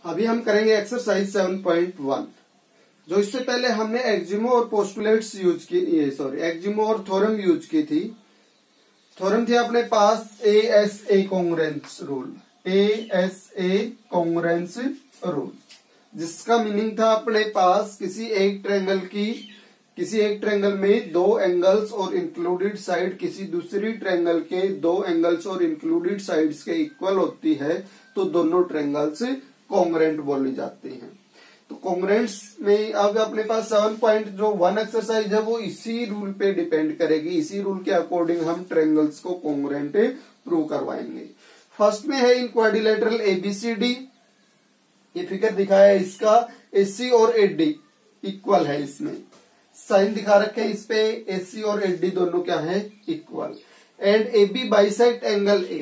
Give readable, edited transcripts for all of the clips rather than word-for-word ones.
अभी हम करेंगे एक्सरसाइज 7.1। जो इससे पहले हमने एक्जिमो और पोस्टुलेट्स यूज की, एक्जिमो और थ्योरम यूज की थी। थ्योरम थी अपने पास ASA congruence rule, ASA congruence rule, जिसका मीनिंग था अपने पास किसी एक ट्रायंगल में दो एंगल्स और इंक्लूडेड साइड किसी दूसरी ट्रायंगल के दो एंगल्स और इंक्लूडेड साइड्स के इक्वल होती है तो दोनों ट्रायंगल्स कॉन्ग्रुएंट बोली जाती हैं। तो कॉन्ग्रुएंट्स में अब अपने पास 7.1 एक्सरसाइज है वो इसी रूल पे डिपेंड करेगी। इसी रूल के अकॉर्डिंग हम ट्रायंगल्स को कॉन्ग्रुएंट प्रूव करवाएंगे। फर्स्ट में है इन क्वाड्रिलेटरल ABCD, ये फिगर दिखाया है इसका, AC और AD इक्वल है। इसमें साइन दिखा रखे हैं इस पे, AC और AD दोनों क्या है, equal. And AB bisect angle A,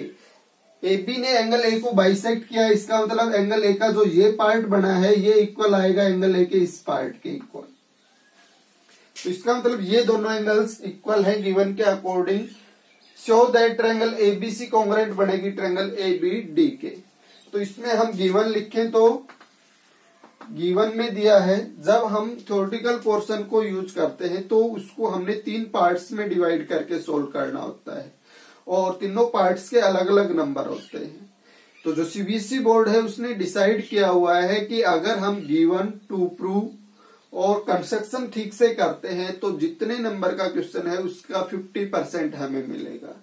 AB ने एंगल A को बाइसेक्ट किया, इसका मतलब एंगल A का जो ये पार्ट बना है ये इक्वल आएगा एंगल A के इस पार्ट के इक्वल। तो इसका मतलब ये दोनों एंगल्स इक्वल है गिवन के according. Show that triangle ABC congruent बनेगी ट्रायंगल ABD के। तो इसमें हम गिवन लिखें तो गिवन में दिया है, जब हम थ्योरेटिकल पोर्शन को यूज करते हैं तो उसको हमने 3 पार्ट्स में डिवाइड करके सोल्व करना होता है और तीनों पार्ट्स के अलग अलग नंबर होते हैं। तो जो CBSE बोर्ड है उसने डिसाइड किया हुआ है कि अगर हम गिवन टू प्रूव और कंस्ट्रक्शन ठीक से करते हैं तो जितने नंबर का क्वेश्चन है उसका 50% हमें मिलेगा।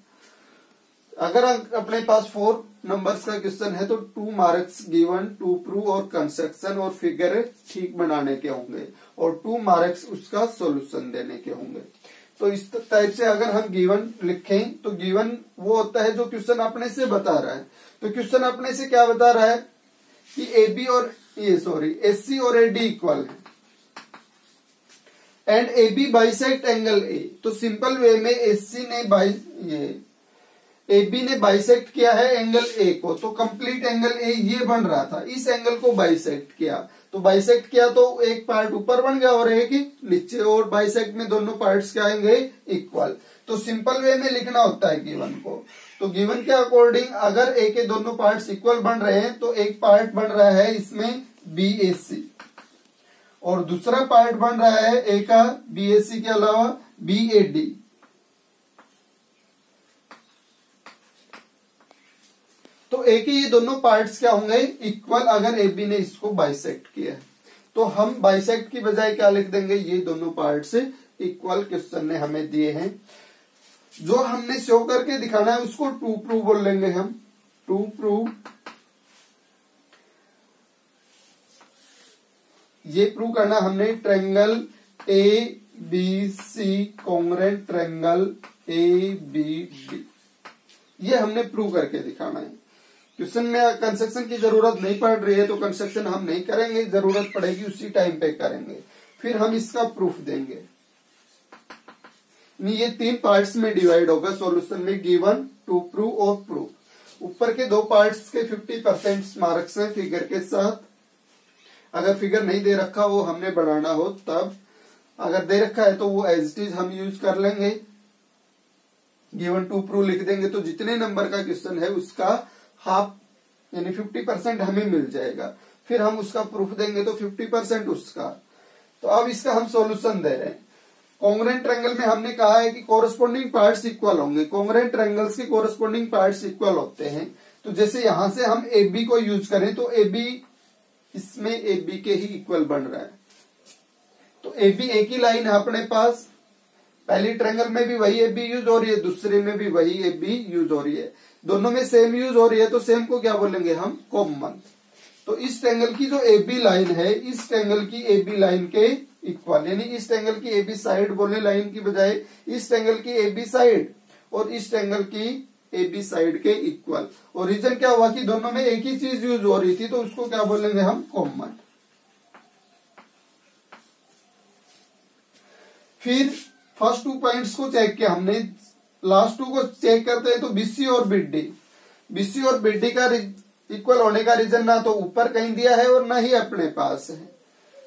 अगर अपने पास 4 नंबर्स का क्वेश्चन है तो 2 मार्क्स गिवन टू प्रूव और कंस्ट्रक्शन और फिगर ठीक बनाने के होंगे और 2 मार्क्स उसका सॉल्यूशन देने के होंगे। तो इस टाइप से अगर हम गिवन लिखें तो गिवन वो होता है जो क्वेश्चन अपने से बता रहा है। तो क्वेश्चन अपने से क्या बता रहा है कि AC और AD इक्वल है and AB bisect angle A। तो सिंपल वे में AB ने बाइसेक्ट किया है एंगल A को, तो कंप्लीट एंगल A ये बन रहा था, इस एंगल को बाइसेक्ट किया। तो बाइसेक्ट किया तो एक पार्ट ऊपर बन गया और एक नीचे, और बाइसेक्ट में दोनों पार्ट्स क्या आएंगे, इक्वल। तो सिंपल वे में लिखना होता है गिवन को। तो गिवन के अकॉर्डिंग अगर A के दोनों पार्ट्स इक्वल बन रहे हैं तो एक पार्ट बन रहा है इसमें BAC और दूसरा पार्ट बन रहा है A का BAC के अलावा BAD। तो A के ये दोनों पार्ट्स क्या होंगे, इक्वल, अगर AB ने इसको बाइसेक्ट किया है। तो हम बाइसेक्ट की बजाय क्या लिख देंगे, ये दोनों पार्ट्स इक्वल क्वेश्चन ने हमें दिए हैं। जो हमने शो करके दिखाना है उसको टू प्रूव बोल लेंगे हम, टू प्रूव। ये प्रूव करना हमने triangle ABC congruent triangle ABD, ये हमने प्रूव करके दिखाना है। क्वेश्चन में कंस्ट्रक्शन की जरूरत नहीं पड़ रही है तो कंस्ट्रक्शन हम नहीं करेंगे, जरूरत पड़ेगी उसी टाइम पे करेंगे, फिर हम इसका प्रूफ देंगे। ये 3 पार्ट्स में डिवाइड होगा सॉल्यूशन में, गिवन, टू प्रूव और प्रूफ। ऊपर के 2 पार्ट्स के 50% मार्क्स हैं फिगर के साथ। अगर फिगर नहीं दे रखा वो हमने बनाना हो तब, अगर दे रखा है तो वो एज इट इज हम यूज कर लेंगे। गिवन टू प्रूव लिख देंगे तो जितने नंबर का क्वेश्चन है उसका हाफ यानी 50% हमें मिल जाएगा। फिर हम उसका प्रूफ देंगे तो 50% उसका। तो अब इसका हम सॉल्यूशन दे रहे हैं। कॉन्ग्रुएंट ट्रायंगल में हमने कहा है कि कोरस्पोंडिंग पार्ट्स इक्वल होंगे। कॉन्ग्रुएंट ट्रायंगल्स के कोरस्पोंडिंग पार्ट्स इक्वल होते हैं। तो जैसे यहां से हम AB को यूज करें तो AB इसमें AB के ही इक्वल बन रहा है। तो AB एक ही लाइन है अपने पास, पहली ट्रायंगल में भी वही AB यूज हो रही है, दूसरे में भी वही AB यूज हो रही है, दोनों में सेम यूज हो रही है तो सेम को क्या बोलेंगे हम, कॉमन। तो इस ट्रायंगल की जो AB लाइन है इस ट्रायंगल की AB लाइन के इक्वल, यानी इस ट्रायंगल की AB साइड बोलने लाइन की बजाय इस ट्रायंगल की AB साइड और इस ट्रायंगल की AB साइड के इक्वल। और रीजन क्या हुआ कि दोनों में एक ही चीज यूज हो रही थी तो उसको क्या बोलेंगे हम, कॉमन। फिर फर्स्ट 2 पॉइंट्स को चेक किया हमने, लास्ट 2 को चेक करते हैं तो BC और BD का इक्वल होने का रीजन ना तो ऊपर कहीं दिया है और ना ही अपने पास है,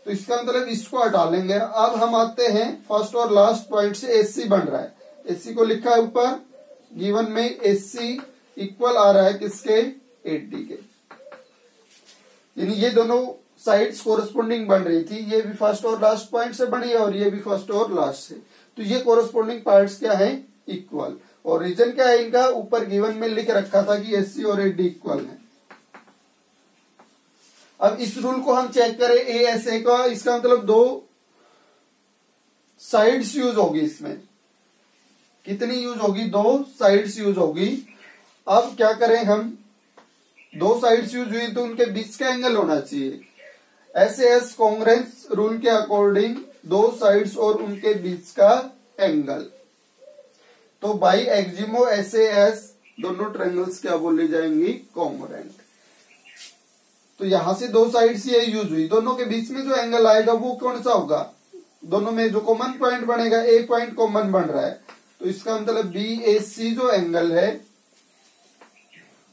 तो इसका मतलब इसको हटा लेंगे। अब हम आते हैं फर्स्ट और लास्ट पॉइंट से AC बन रहा है, AC को लिखा है ऊपर, गिवन में AC इक्वल आ रहा है किसके, AD के। यानी ये दोनों साइड्स कोरस्पोंडिंग बन रही थी, ये भी फर्स्ट और लास्ट पॉइंट से बनी है और ये भी फर्स्ट और लास्ट से, तो ये कोरस्पोंडिंग पार्ट्स क्या है, इक्वल। और रीजन क्या है इनका, ऊपर गिवन में लिख रखा था कि एससी और एडी इक्वल है। अब इस रूल को हम चेक करें ए एस ए का, इसका मतलब दो साइड्स यूज होगी, इसमें कितनी यूज होगी, दो साइड्स यूज होगी। अब क्या करें हम, दो साइड्स यूज हुई तो उनके बीच का एंगल होना चाहिए। एस कॉन्ग्रेंस रूल के अकॉर्डिंग दो साइड्स और उनके बीच का एंगल, तो बाई एक्जिमो एस दोनों ट्रायंगल्स क्या बोली जाएंगी, कॉन्ग्रेंट। तो यहां से दो साइड्स ये यूज हुई, दोनों के बीच में जो एंगल आएगा वो कौन सा होगा, दोनों में जो कॉमन पॉइंट बनेगा, ए पॉइंट कॉमन बन रहा है, तो इसका मतलब बी ए सी जो एंगल है,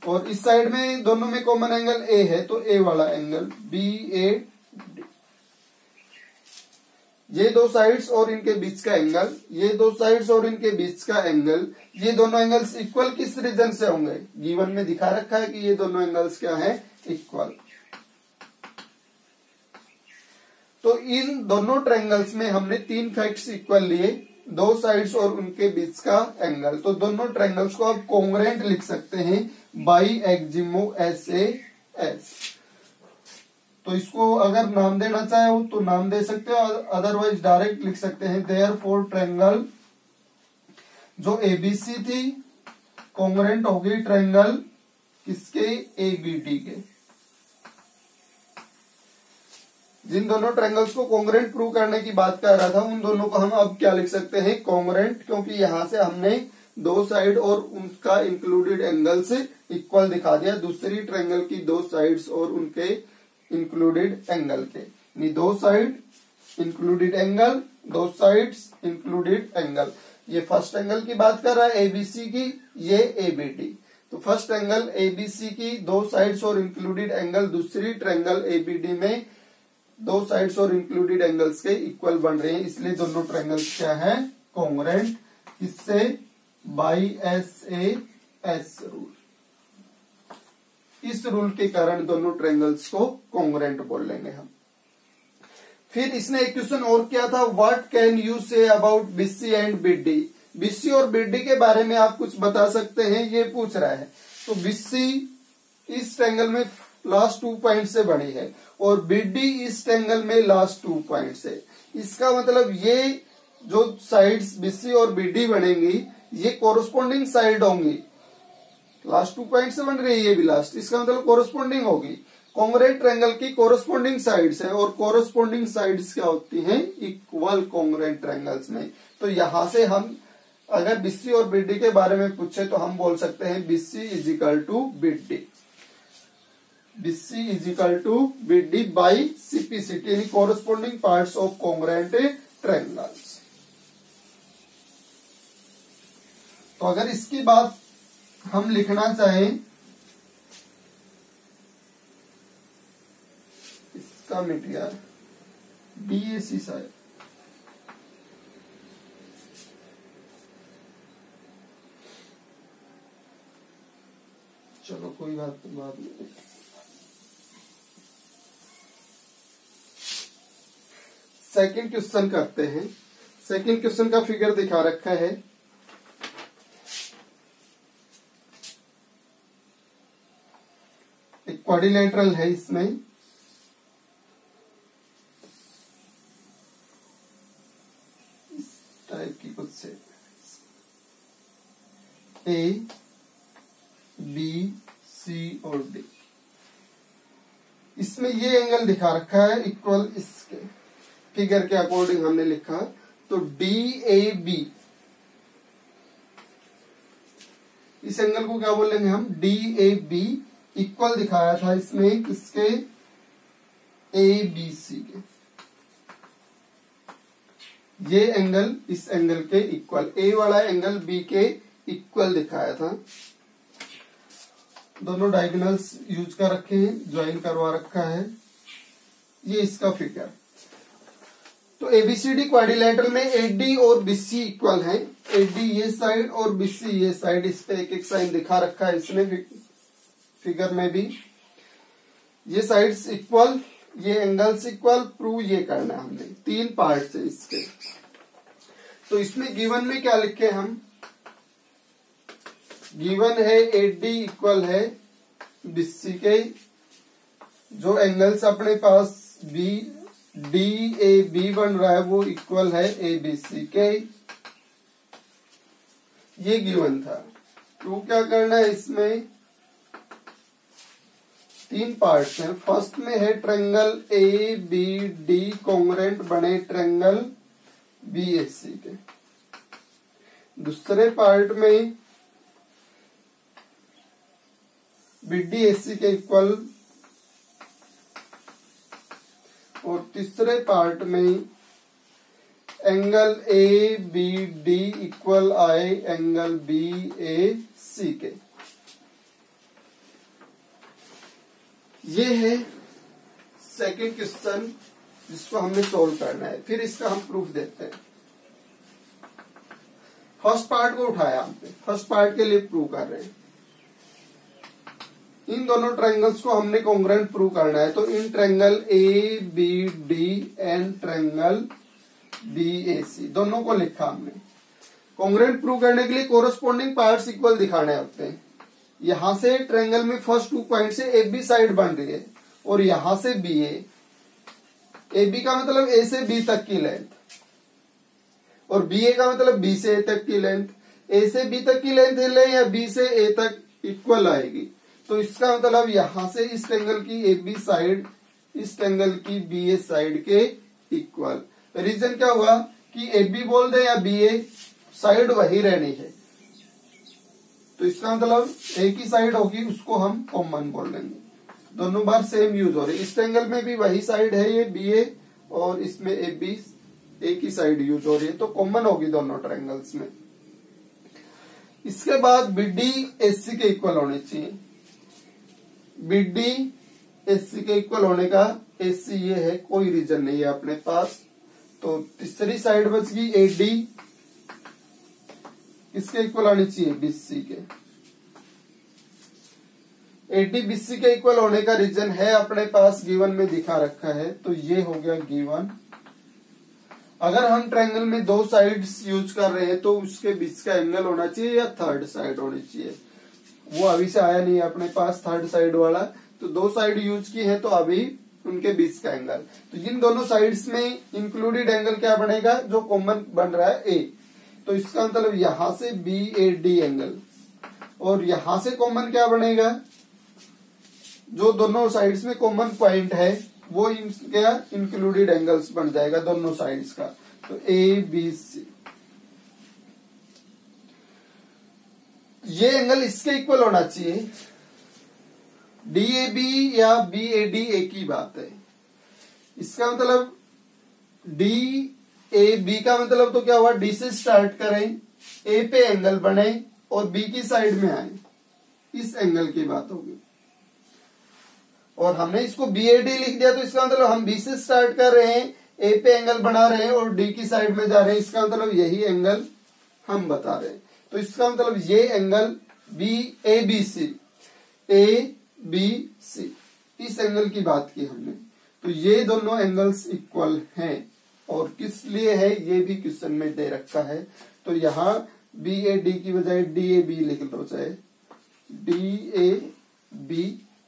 और इस साइड में दोनों में कॉमन एंगल ए है, तो ए वाला एंगल बी ए डी। ये दो साइड्स और इनके बीच का एंगल, ये दो साइड्स और इनके बीच का एंगल, ये दोनों एंगल्स इक्वल किस रीजन से होंगे, गिवन में दिखा रखा है कि ये दोनों एंगल्स क्या है, इक्वल। तो इन दोनों ट्रायंगल्स में हमने तीन फैक्ट्स इक्वल लिए, दो साइड्स और उनके बीच का एंगल, तो दोनों ट्रायंगल्स को आप कॉन्ग्रेंट लिख सकते हैं बाई एक्जिमो एस ए एस। तो इसको अगर नाम देना चाहे हो तो नाम दे सकते हो, अदरवाइज डायरेक्ट लिख सकते हैं देयरफॉर ट्रायंगल जो एबीसी थी कॉन्ग्रेंट होगी ट्रायंगल किसके, एबीडी के। जिन दोनों ट्रायंगल्स को कॉन्ग्रेंट प्रूव करने की बात कर रहा था उन दोनों को हम अब क्या लिख सकते हैं, कॉन्ग्रेंट, क्योंकि यहां से हमने दो साइड और उनका इंक्लूडेड एंगल से इक्वल दिखा दिया, दूसरी ट्रायंगल की दो साइड्स और उनके इंक्लूडेड एंगल के, यानी दो साइड इंक्लूडेड एंगल, दो साइड्स इंक्लूडेड एंगल। ये फर्स्ट एंगल की बात कर रहा है एबीसी की, ये एबीडी। तो फर्स्ट एंगल एबीसी की दो साइड्स और इंक्लूडेड एंगल दूसरी ट्रायंगल एबीडी में दो साइड्स और इंक्लूडेड एंगल्स के इक्वल बन रहे हैं, इसलिए दोनों ट्रायंगल्स क्या है, कॉन्ग्रेंट। इससे by S A S rule, इस रूल के कारण दोनों ट्रायंगल्स को कॉन्ग्रेंट बोल लेंगे हम। फिर इसने एक क्वेश्चन और किया था, what can you say about BC and BD, BC और बीडी के बारे में आप कुछ बता सकते हैं, ये पूछ रहा है। तो बीसी इस ट्रायंगल में लास्ट 2 पॉइंट से बनी है और बीडी इस ट्रायंगल में लास्ट 2 पॉइंट से। इसका मतलब ये जो साइड्स बीसी और बीडी बनेंगी ये कोरस्पोंडिंग साइड होंगी, लास्ट 2 पॉइंट से बन रही है ये भी लास्ट, इसका मतलब कोरस्पोंडिंग होगी। कॉन्ग्रेंट ट्रायंगल की कोरस्पोंडिंग साइड्स है और कोरस्पोंडिंग साइड्स क्या होती हैं, इक्वल कॉन्ग्रेंट ट्रायंगल्स में। तो यहां से हम अगर बीसी और बीडी के बारे में पूछे तो हम बोल सकते हैं BC is equal to BD, BC is equal to BD by CPCT, यानी corresponding parts of congruent triangles. तो अगर इसकी बात हम लिखना चाहें, इसका मिटियर बीएसी साइड, चलो कोई बात नहीं। सेकंड क्वेश्चन करते हैं। सेकंड क्वेश्चन का फिगर दिखा रखा है, एक क्वाड्रिलेटरल है, इसमें इस टाइप की कुछ से ए बी सी और डी, इसमें ये एंगल दिखा रखा है इक्वल, इसके फिगर के अकॉर्डिंग हमने लिखा। तो डी ए बी, इस एंगल को क्या बोलेंगे हम, डी ए बी इक्वल दिखाया था इसमें किसके, ए बी सी के। ये एंगल इस एंगल के इक्वल, ए वाला एंगल बी के इक्वल दिखाया था। दोनों डायगोनल्स यूज कर रखे हैं, ज्वाइन करवा रखा है, ये इसका फिगर। तो एबीसीडी क्वाड्रिलेटरल में एडी और बीसी इक्वल है, एडी ये साइड और बीसी ये साइड, इस पे एक एक साइन दिखा रखा है इसने फिगर में भी। ये साइड्स इक्वल, ये एंगल्स इक्वल, प्रूव ये करना है हमने। 3 पार्ट है इसके। तो इसमें गिवन में क्या लिखे हम, गिवन है AD इक्वल है BC के, जो एंगल्स अपने पास DAB बन रहा है वो इक्वल है ABC के। ये गिवन था। तो क्या करना है, इसमें 3 पार्ट्स हैं। फर्स्ट में है ट्रायंगल ABD कॉन्ग्रुएंट बने ट्रायंगल BAC के। दूसरे पार्ट में BDAC के इक्वल, और तीसरे पार्ट में एंगल ABD इक्वल आए एंगल BAC के। ये है सेकंड क्वेश्चन जिसको हमने सोल्व करना है। फिर इसका हम प्रूफ देते हैं। फर्स्ट पार्ट को उठाया हमने, फर्स्ट पार्ट के लिए प्रूव कर रहे हैं। इन दोनों ट्रायंगल्स को हमने कॉन्ग्रुएंट प्रूव करना है। तो in triangle ABD and triangle BAC दोनों को लिखा हमने। कॉन्ग्रुएंट प्रूव करने के लिए कोरस्पोंडिंग पार्ट्स इक्वल दिखाने होते हैं। यहां से ट्रायंगल में फर्स्ट 2 पॉइंट से AB साइड बन रही है, और यहां से BA। AB का मतलब A से B तक की लेंथ, और BA का मतलब B से A तक की लेंथ। A से B तक की लेंथ ले या B से A तक इक्वल आएगी। तो इसका मतलब यहां से इस ट्रायंगल की AB साइड इस ट्रायंगल की BA साइड के इक्वल। रीजन क्या हुआ कि AB बोल दे या BA, साइड वही रहनी है। तो इसका मतलब एक ही साइड होगी, उसको हम कॉमन बोल लेंगे। दोनों बार सेम यूज हो रही है। इस ट्रायंगल में भी वही साइड है ये BA, और इसमें AB एक ही साइड यूज हो रही है, तो कॉमन होगी दोनों ट्रायंगल्स में। इसके बाद BD AC के इक्वल होने चाहिए। BD AC के इक्वल होने का AC ये है, कोई रीजन नहीं है अपने पास। तो तीसरी साइड बच गई AD, इसके इक्वल आनी चाहिए BC के। AD BC के इक्वल होने का रीजन है अपने पास, गिवन में दिखा रखा है। तो ये हो गया गिवन। अगर हम ट्रायंगल में 2 साइड्स यूज कर रहे हैं तो उसके बीच का एंगल होना चाहिए या थर्ड साइड होनी चाहिए। वो अभी से आया नहीं है अपने पास थर्ड साइड वाला। तो 2 साइड यूज की है, तो अभी उनके बीच का एंगल। तो इन दोनों साइड्स में इंक्लूडेड एंगल क्या बनेगा, जो कॉमन बन रहा है A। तो इसका मतलब यहां से BAD एंगल, और यहां से कॉमन क्या बनेगा, जो दोनों साइड्स में कॉमन पॉइंट है वो क्या इंक्लूडेड एंगल्स बन जाएगा दोनों साइड्स का। तो ABC, ये एंगल इसके इक्वल होना चाहिए। DAB या BAD एक ही बात है। इसका मतलब DAB का मतलब तो क्या हुआ, D से स्टार्ट करें, A पे एंगल बने और B की साइड में आए, इस एंगल की बात होगी। और हमने इसको BAD लिख दिया, तो इसका मतलब हम B से स्टार्ट कर रहे हैं, A पे एंगल बना रहे हैं और D की साइड में जा रहे हैं। इसका मतलब यही एंगल हम बता रहे हैं। तो इसका मतलब ये एंगल ABC, इस एंगल की बात की हमने। तो ये दोनों एंगल्स इक्वल हैं, और किस लिए है ये भी क्वेश्चन में दे रखा है। तो यहाँ BAD की बजाय DAB लिख लो, चाहे DAB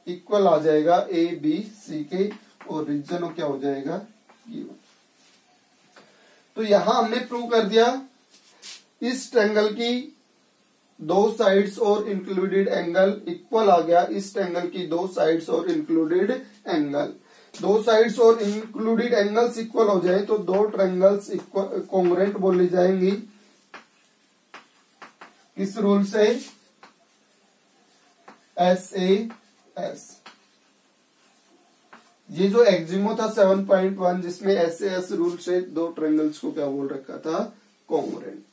इक्वल आ जाएगा ABC के, और रीजन क्या हो जाएगा गिवन। तो यहां हमने प्रूव कर दिया इस ट्रायंगल की 2 साइड्स और इंक्लूडेड एंगल इक्वल आ गया। इस ट्रायंगल की 2 साइड्स और इंक्लूडेड एंगल, 2 साइड्स और इंक्लूडेड एंगल्स इक्वल हो जाए तो 2 ट्रायंगल्स कॉन्ग्रुएंट बोली जाएंगी। किस रूल से, SAS। ये जो एक्जिमो था 7.1, जिसमें SAS रूल से 2 ट्रायंगल्स को क्या बोल रखा था, कॉन्ग्रुएंट।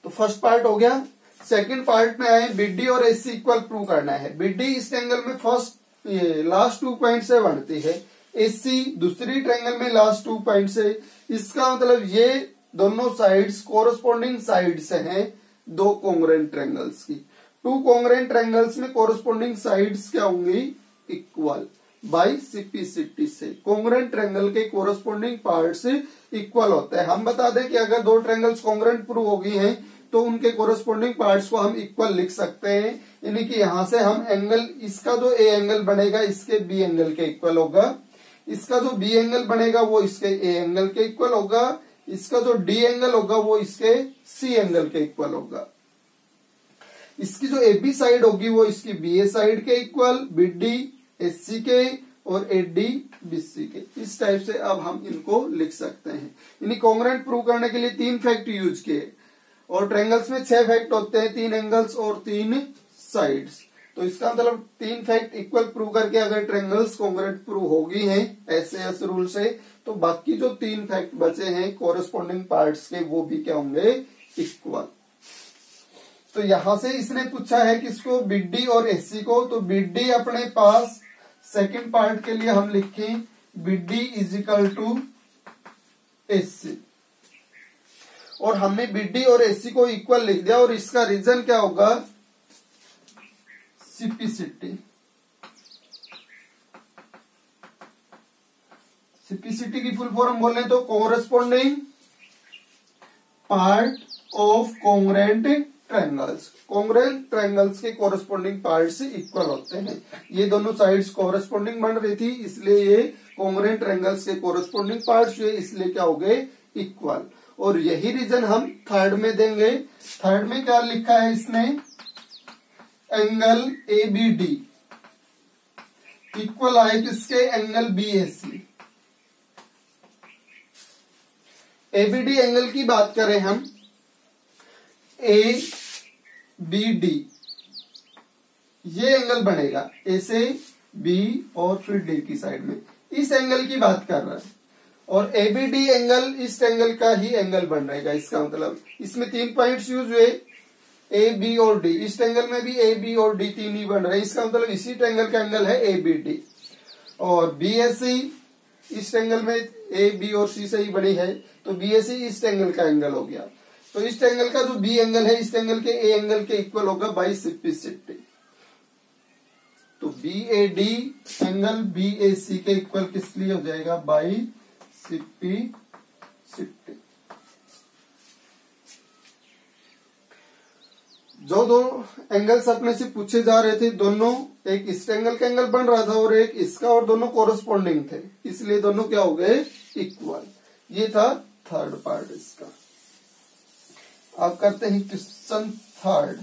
तो फर्स्ट पार्ट हो गया। सेकंड पार्ट में आए, BD और AC इक्वल प्रूव करना है। BD इस ट्रायंगल में फर्स्ट लास्ट 2 पॉइंट से बनती है, AC दूसरी ट्रायंगल में लास्ट 2 पॉइंट से। इसका मतलब ये दोनों साइड्स कोरस्पोंडिंग साइड्स हैं 2 कॉन्ग्रुएंट ट्रायंगल्स की। 2 कॉन्ग्रुएंट ट्रायंगल्स में कोरस्पोंडिंग साइड्स क्या होंगी, इक्वल बाय सिपिसिटी से। कॉन्ग्रुएंट ट्रायंगल के कोरस्पोंडिंग पार्ट्स इक्वल होते हैं। हम बता दें कि अगर दो ट्रायंगल्स कॉन्ग्रुएंट प्रूव हो गई हैं तो उनके कोरस्पोंडिंग पार्ट्स को हम इक्वल लिख सकते हैं, यानी कि यहां से हम एंगल, इसका जो ए एंगल बनेगा इसके बी एंगल के इक्वल होगा, इसका जो बी एंगल बनेगा वो इसके ए एंगल के इक्वल होगा, इसका जो डी एंगल होगा वो इसके सी एंगल के इक्वल होगा, इसकी जो ए बी साइड होगी वो इसकी बी ए साइड के इक्वल, बी डी एस सी के और ए डी बी सी के। इस टाइप से अब हम इनको लिख सकते हैं। यानी कॉन्ग्रुएंट प्रूव करने के लिए 3 फैक्ट यूज किए और ट्रायंगल्स में 6 फैक्ट होते हैं, 3 एंगल्स और 3 साइड्स। तो इसका मतलब 3 फैक्ट इक्वल प्रूव करके अगर ट्रायंगल्स कॉन्ग्रुएंट प्रूव हो गई हैं एसएएस रूल से, तो बाकी जो 3 फैक्ट बचे हैं कोरस्पोंडिंग पार्ट्स के वो भी क्या होंगे, इक्वल। तो यहां से इसने पूछा है किसको, बीडी और एससी को। तो बीडी अपने पास सेकंड पार्ट के लिए हम लिखें BD is equal to SC, और हमने बीडी और एससी को इक्वल लिख दिया। और इसका रीजन क्या होगा, सिपिसिटी। सिपिसिटी की फुल फॉर्म बोले तो corresponding part of congruent triangles. Congruent triangles के कोरस्पोंडिंग पार्ट्स इक्वल होते हैं। ये दोनों साइड्स कोरस्पोंडिंग बन रही थी, इसलिए ये कॉन्ग्रुएंट ट्रायंगल्स के कोरस्पोंडिंग पार्ट्स हुए, इसलिए क्या हो गए, इक्वल। और यही रीजन हम थर्ड में देंगे। थर्ड में क्या लिखा है इसने, angle A B D equal आए किसके, angle B S C. ABD angle की बात करें हम, ए बी डी ये एंगल बनेगा ए से बी और फिर डी की साइड में, इस एंगल की बात कर रहा है। और एबीडी एंगल इस एंगल का ही एंगल बन रहेगा। इसका मतलब इसमें 3 पॉइंट्स यूज हुए, ए बी और डी। इस ट्रायंगल में भी ए बी और डी 3 ही बन रहे हैं। इसका मतलब इसी ट्रायंगल का एंगल है ए बी डी। और बी एस सी इस ट्रायंगल में ए बी और सी से ही बनी है, तो बी एस सी इस ट्रायंगल का एंगल हो गया। तो इस ट्रायंगल का जो बी एंगल है इस ट्रायंगल के ए एंगल के इक्वल होगा बाई सिपिसिटी। तो B A D angle B A C के इक्वल किस लिए हो जाएगा, बाई सिपिसिटी। जो दो एंगल्स अपने से पूछे जा रहे थे, दोनों एक इस एंगल का एंगल बन रहा था और एक इसका, और दोनों कोरस्पोंडिंग थे, इसलिए दोनों क्या हो गए, इक्वल। ये था थर्ड पार्ट इसका। अब करते हैं क्वेश्चन थर्ड।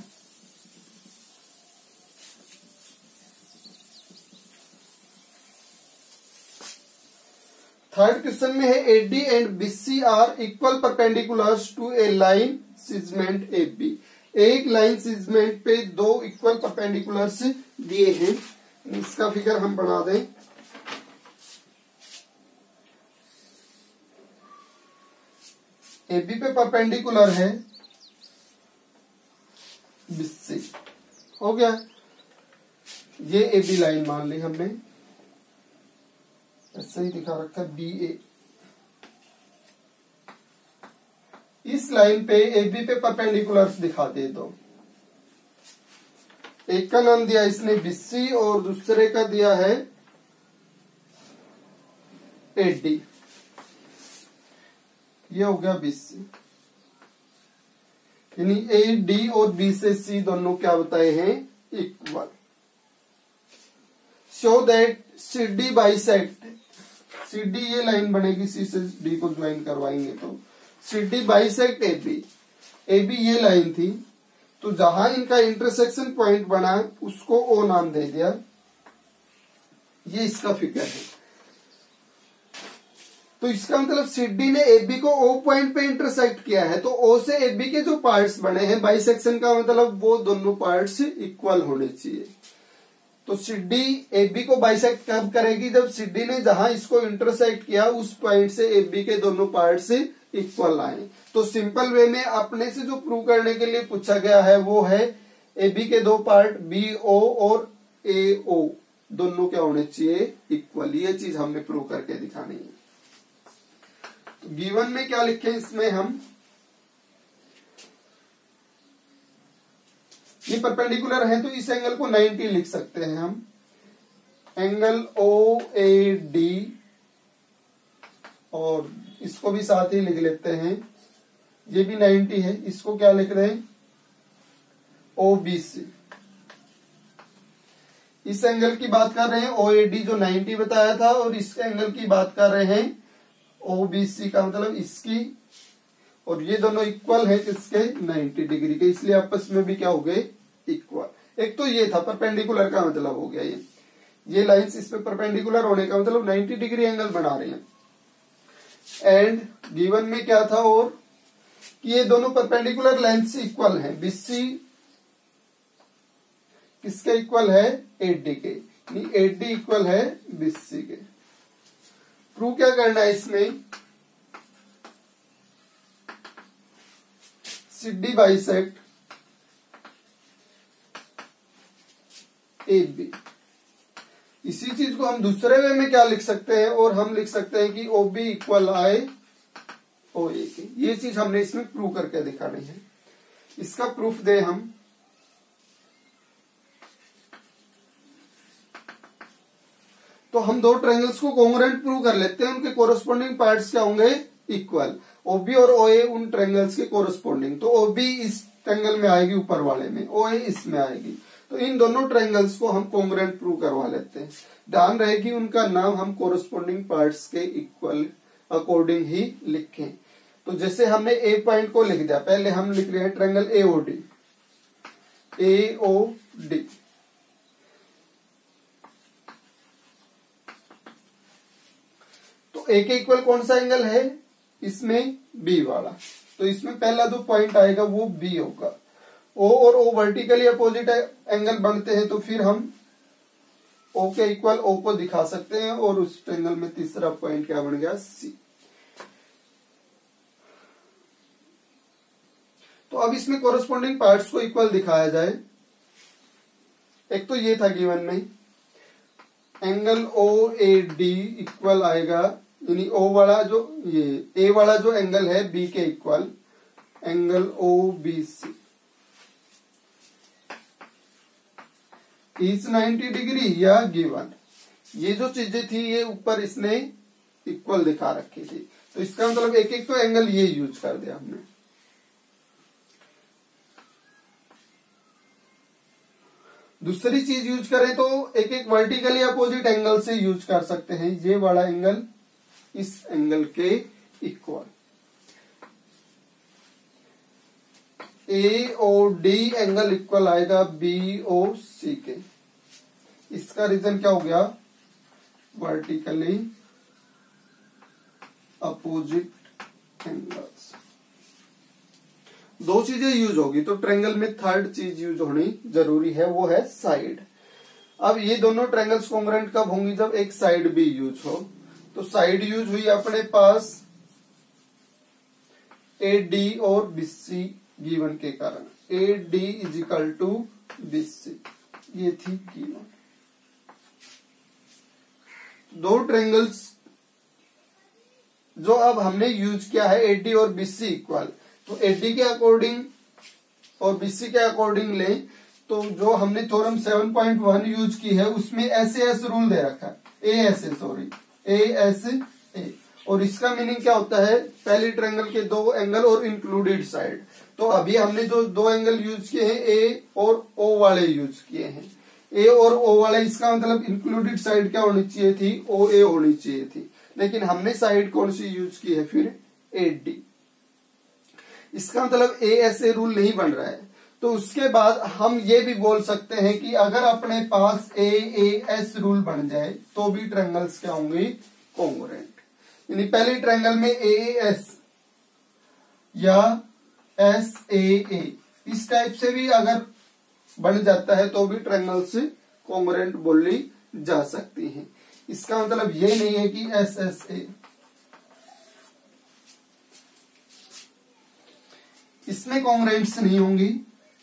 थर्ड क्वेश्चन में है AD and BC are equal perpendiculars to a line segment A B. एक लाइन सिगमेंट पे 2 इक्वल परपेंडिकुलर्स दिए हैं। इसका फिगर हम बना दें। ए बी पे परपेंडिकुलर है बीसी, हो गया। ये ए बी लाइन मान ली हमने, ऐसे ही दिखा रखा है बी ए। इस लाइन पे ए बी पे परपेंडिकुलर्स दिखा दे दो। एक का नाम दिया इसने बीसी और दूसरे का दिया है ए डी। ये हो गया बीसी, यानी ए डी और बी से सी दोनों क्या बताए हैं, equal. Show that C D bisect, C D ये लाइन बनेगी, सी से डी को ज्वाइन करवाएंगे तो C D bisect A B. A B ये लाइन थी, तो जहां इनका इंटरसेक्शन पॉइंट बना उसको ओ नाम दे दिया। ये इसका फिगर है। तो इसका मतलब सीडी ने एबी को ओ पॉइंट पे इंटरसेक्ट किया है, तो ओ से एबी के जो पार्ट्स बने हैं बाइसेक्शन का मतलब वो दोनों पार्ट्स इक्वल होने चाहिए। तो सीडी एबी को बाइसेक्ट कब करेगी, जब सीडी ने जहां इसको इंटरसेक्ट किया उस पॉइंट से एबी के दोनों पार्ट्स इक्वल आए। तो सिंपल वे में अपने से जो प्रूव करने के लिए पूछा गया है वो है एबी के 2 पार्ट बी ओ और ए ओ दोनों क्या होने चाहिए, इक्वल। ये चीज हमने प्रूव करके दिखानी है। तो गिवन में क्या लिखे इसमें हम, ये परपेंडिकुलर है तो इस एंगल को 90 लिख सकते हैं हम। एंगल ओ ए डी, और इसको भी साथ ही लिख लेते हैं, ये भी 90 है, इसको क्या लिख रहे हैं, ओ बी सी। इस एंगल की बात कर रहे हैं ओ ए डी जो 90 बताया था, और इस एंगल की बात कर रहे हैं ओ बी सी का मतलब इसकी, और ये दोनों इक्वल है किसके, 90 डिग्री के, इसलिए आपस में भी क्या हो गए, इक्वल। एक तो ये था परपेंडिकुलर का मतलब हो गया, ये लाइंस इस पे परपेंडिकुलर होने का मतलब 90 डिग्री एंगल बना रहे हैं। एंड गिवन में क्या था, और कि ये दोनों परपेंडिकुलर लाइंस इक्वल हैं, बीसी किसके इक्वल है, एडी के, एडी इक्वल है बीसी के। प्रूव क्या करना है इसमें, सीडी बाइसेक्ट ए बी। इसी चीज को हम दूसरे वे में क्या लिख सकते हैं, और हम लिख सकते हैं कि ओ बी इक्वल आए ओ ए के। ये चीज हमने इसमें प्रूव करके दिखानी है। इसका प्रूफ दे हम, तो हम दो ट्रायंगल्स को कॉन्ग्रुएंट प्रूव कर लेते हैं, उनके कोरस्पॉन्डिंग पार्ट्स क्या होंगे, इक्वल। ओबी और ओए उन ट्रायंगल्स के कोरस्पॉन्डिंग, तो ओबी इस ट्रायंगल में आएगी ऊपर वाले में, ओए इसमें आएगी, तो इन दोनों ट्रायंगल्स को हम कॉन्ग्रुएंट प्रूव करवा लेते हैं। ध्यान रहे कि उनका नाम हम कोरस्पॉन्डिंग पार्ट्स के इक्वल अकॉर्डिंग ही लिखें। तो जैसे हमने ए पॉइंट को लिख दिया, पहले हम लिख रहे हैं ट्रायंगल एओडी, एओडी, तो ए के इक्वल कौन सा एंगल है, इसमें बी वाला, तो इसमें पहला जो पॉइंट आएगा वो बी होगा। ओ और ओ वर्टिकली अपोजिट एंगल बनते हैं, तो फिर हम ओ के इक्वल ओ को दिखा सकते हैं, और उस ट्रायंगल में तीसरा पॉइंट क्या बन गया, सी। तो अब इसमें कोरस्पॉन्डिंग पार्ट्स को इक्वल दिखाया जाए। एक तो ये था गिवन में, angle O A D equal आएगा, यानी ओ वाला जो ये ए वाला जो एंगल है बी के equal angle O B C is 90 degree या गिवन। ये जो चीजें थी ये ऊपर इसने इक्वल दिखा रखी थी, तो इसका मतलब एक एक तो एंगल ये यूज कर दिया हमने। दूसरी चीज यूज करें तो एक एक वर्टिकली अपोजिट एंगल से यूज कर सकते हैं। ये वाला एंगल इस एंगल के इक्वल, ए ओ डी एंगल इक्वल आएगा बी ओ सी के। इसका रीजन क्या हो गया, वर्टिकली अपोजिट एंगल्स। दो चीजें यूज होगी, तो ट्रायंगल में थर्ड चीज यूज होनी जरूरी है, वो है साइड। अब ये दोनों ट्रायंगल्स कॉन्ग्रुएंट कब होंगी, जब एक साइड भी यूज हो। तो साइड यूज हुई अपने पास ए डी और बीसी गिवन के कारण, A D is equal to BC, ये थी गिवन। दो ट्रायंगल्स जो अब हमने यूज किया है ए डी और बीसी इक्वल, तो एडी के अकॉर्डिंग और बीसी के अकॉर्डिंग लें, तो जो हमने थ्योरम 7.1 यूज की है उसमें एस रूल दे रखा है, ए, और इसका मीनिंग क्या होता है, पहले ट्रायंगल के दो एंगल और इंक्लूडेड साइड। तो अभी हमने जो दो एंगल यूज किए हैं ए और ओ वाले यूज किए हैं, ए और ओ वाले, इसका मतलब इंक्लूडेड साइड क्या होनी चाहिए थी, ओ ए होनी चाहिए थी, लेकिन हमने साइड कौन सी यूज की है, फिर ए डी। इसका मतलब ए ऐसे रूल नहीं बन रहा है। तो उसके बाद हम ये भी बोल सकते हैं कि अगर अपने पास ए एस रूल बन जाए तो भी ट्रायंगल्स क्या होंगे, कॉन्ग्रुएंट। यानी पहले ट्रायंगल में ए एस या एस ए, इस टाइप से भी अगर बन जाता है तो भी ट्रायंगल्स कॉन्ग्रुएंट बोली जा सकती हैं। इसका मतलब ये नहीं है कि एस एस ए, इसमें कॉन्ग्रुएंट्स नहीं होंगी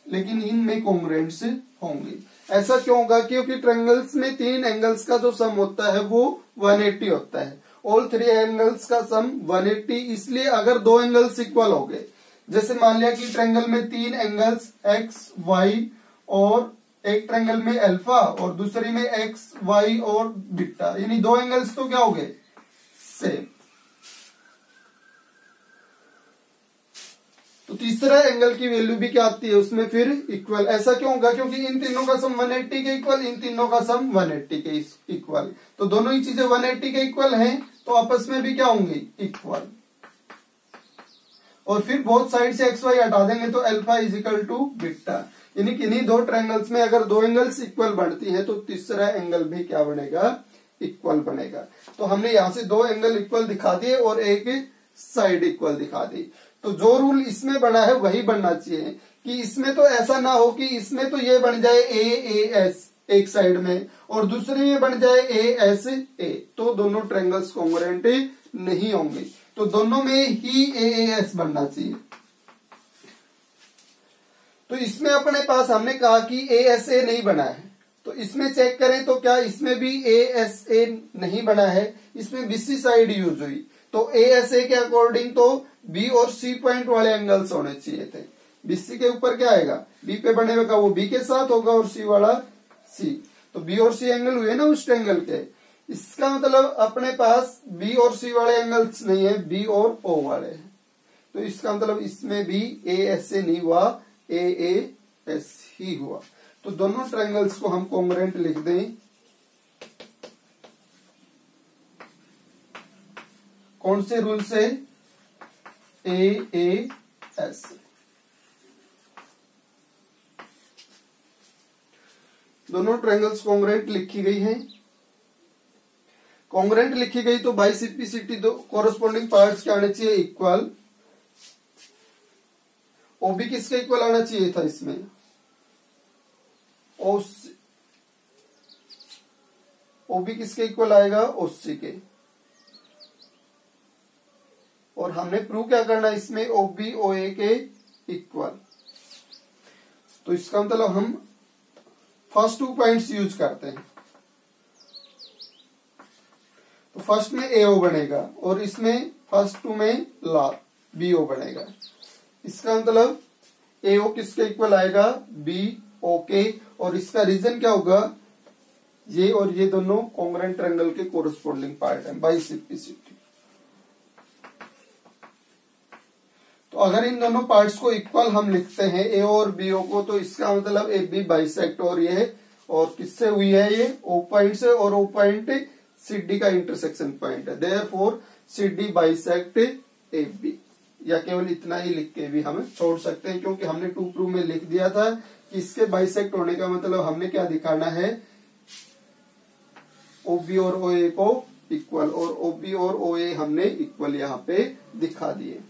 लेकिन इनमें कॉन्ग्रुएंट्स होंगी। ऐसा क्यों होगा, क्योंकि ट्रायंगल्स में तीन एंगल्स का जो सम होता है वो 180 होता है। ऑल थ्री एंगल्स का सम 180, इसलिए अगर दो एंगल्स इक्वल हो गए, जैसे मान लिया कि ट्रायंगल में तीन एंगल्स एक्स वाई और एक ट्रायंगल में अल्फा और दूसरी में एक्स वाई और बीटा, यानी दो एंगल्स तो क्या हो गए, सेम। तो तीसरा एंगल की वैल्यू भी क्या आती है उसमें फिर इक्वल। ऐसा क्यों होगा, क्योंकि इन तीनों का सम 180 के इक्वल, इन तीनों का सम 180 के इक्वल, तो दोनों ही चीजें 180 के इक्वल हैं, तो आपस में भी क्या होंगी, इक्वल। और फिर बोथ साइड से एक्स वाई हटा देंगे तो alpha is equal to beta, यानी किन्हीं दो ट्रायंगल्स में अगर दो एंगल्स इक्वल बनती हैं तो तीसरा एंगल भी क्या बनेगा, इक्वल बनेगा। तो हमने यहां से दो एंगल इक्वल दिखा दिए और एक साइड इक्वल दिखा दी। तो जो रूल इसमें बना है वही बनना चाहिए, कि इसमें तो ऐसा ना हो कि इसमें तो ये बन जाए ए एस एक साइड में और दूसरे में बन जाए ए एस ए, तो दोनों ट्रायंगल्स कॉन्ग्रुएंट नहीं होंगे, तो दोनों में ही ए एस बनना चाहिए। तो इसमें अपने पास हमने कहा कि ए एस ए नहीं बना है, तो इसमें चेक करें तो क्या इसमें भी ए एस ए नहीं बना है, इसमें बीसी साइड यूज हुई, तो ए एस ए के अकॉर्डिंग तो बी और सी पॉइंट वाले एंगल्स होने चाहिए थे। बीसी के ऊपर क्या आएगा, बी पे बनेगा वो बी के साथ होगा और सी वाला सी, तो बी और सी एंगल हुए ना उस ट्रायंगल के। इसका मतलब अपने पास बी और सी वाले एंगल्स नहीं है, बी और ओ वाले हैं, तो इसका मतलब इसमें भी ए एस ए नहीं हुआ, ए एस ही हुआ। तो दोनों ट्रायंगल्स को हम कॉन्ग्रुएंट लिख दें, कौन से रूल से, ए एस। दोनों ट्रायंगल्स कॉन्ग्रुएंट लिखी गई हैं। कॉन्ग्रुएंट लिखी गई तो बाइसिपिसिटी दो कोरस्पोंडिंग पार्ट्स के आने चाहिए इक्वल। ओबी किसके इक्वल आना चाहिए था इसमें, ओबी किसके इक्वल आएगा, ओसी के। और हमने प्रूव क्या करना है इसमें, ओबी ओए के इक्वल। तो इसका मतलब हम फर्स्ट 2 पॉइंट्स यूज करते हैं। तो फर्स्ट में एओ बनेगा और इसमें फर्स्ट 2 में बीओ बनेगा। इसका मतलब एओ किसके इक्वल आएगा, बी ओ के, और इसका रीजन क्या होगा, ये और ये दोनों कॉन्ग्रुएंट ट्रायंगल के कोरस्पोंडिंग पार्ट है, बाइसिपिसिटी। तो अगर इन दोनों पार्ट्स को इक्वल हम लिखते हैं ए और बी ओ को, तो इसका मतलब ए बी बाइसेक्ट हो रही है, और किससे हुई है, ये ओ पॉइंट से, और ओ पॉइंट सी डी का इंटरसेक्शन पॉइंट है, therefore C D bisect A B. या केवल इतना ही लिख के भी हम छोड़ सकते हैं, क्योंकि हमने 2 प्रूफ में लिख दिया था कि इसके बाइसेक्ट होने का मतलब हमने क्या दिखाना है, ओबी और ओए को इक्वल, और ओबी और ओए हमने इक्वल यहाँ पे दिखा दिए।